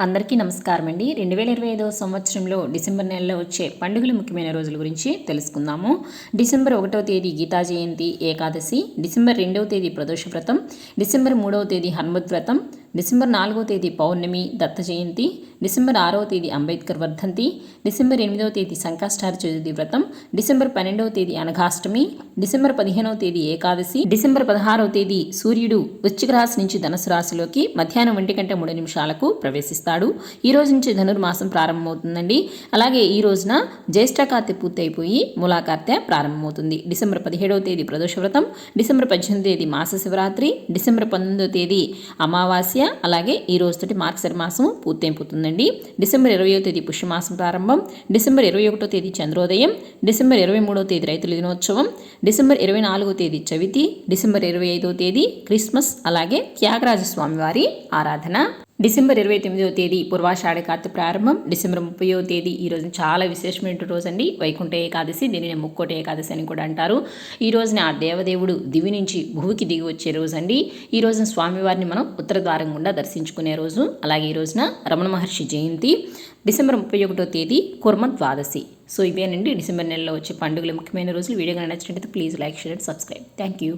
అందరికీ నమస్కారం అండి. 2025 సంవత్సరంలో డిసెంబర్ నెలలో వచ్చే పండుగల ముఖ్యమైన రోజుల గురించి తెలుసుకుందాము. డిసెంబర్ 1వ తేదీ గీతా జయంతి ఏకాదశి, డిసెంబర్ 2వ తేదీ ప్రదోష వ్రతం, డిసెంబర్ 3వ తేదీ హనుమత్ వ్రతం, డిసెంబర్ 4వ తేదీ పౌర్ణమి దత్త జయంతి, డిసెంబర్ 6వ తేదీ అంబేద్కర్ వర్ధంతి, డిసెంబర్ 8వ తేదీ సంకష్టార చతుర్థి వ్రతం, డిసెంబర్ 12వ తేదీ అనఘాష్టమి, డిసెంబర్ 15వ తేదీ ఏకాదశి, డిసెంబర్ 16వ తేదీ సూర్యుడు వృశ్చిక రాశి నుంచి ధనుసు రాశిలోకి మధ్యాహ్నం 1:03 ప్రవేశిస్తాడు. ఈ రోజు నుంచి ధనుర్మాసం ప్రారంభమవుతుందండి. అలాగే ఈ రోజున జ్యేష్ఠకార్తె పూర్తయిపోయి మూలాకార్తె ప్రారంభమవుతుంది. డిసెంబర్ 17వ తేదీ ప్రదోష వ్రతం, డిసెంబర్ 18వ తేదీ మాస శివరాత్రి, డిసెంబర్ 19వ తేదీ అమావాస్య, అలాగే ఈ రోజుతోటి మార్గశిర మాసం పూర్తయిపోతుందండి. డిసెంబర్ 20వ తేదీ పుష్యమాసం ప్రారంభం, డిసెంబర్ 21వ తేదీ చంద్రోదయం, డిసెంబర్ 23వ తేదీ రైతుల దినోత్సవం, డిసెంబర్ 24వ తేదీ చవితి, డిసెంబర్ 25వ తేదీ క్రిస్మస్, అలాగే త్యాగరాజస్వామి వారి ఆరాధన. డిసెంబర్ 29వ తేదీ పూర్వాషాఢ కార్తె ప్రారంభం, డిసెంబర్ 30వ తేదీ ఈ రోజున చాలా విశేషమైన రోజు అండి, వైకుంఠ ఏకాదశి, దీనిని ముక్కోటి ఏకాదశి అని కూడా అంటారు. ఈ రోజున ఆ దేవదేవుడు దివి నుంచి భూమికి దిగి వచ్చే రోజు అండి. ఈ రోజున స్వామివారిని మనం ఉత్తర ద్వారం గుండా దర్శించుకునే రోజు. అలాగే ఈ రోజున రమణ మహర్షి జయంతి. డిసెంబర్ 31వ తేదీ కుర్మ ద్వాదశి. సో ఇవేనండి డిసెంబర్ నెలలో వచ్చే పండుగల ముఖ్యమైన రోజులు. వీడియో నచ్చినట్లయితే please like, share and subscribe. Thank you.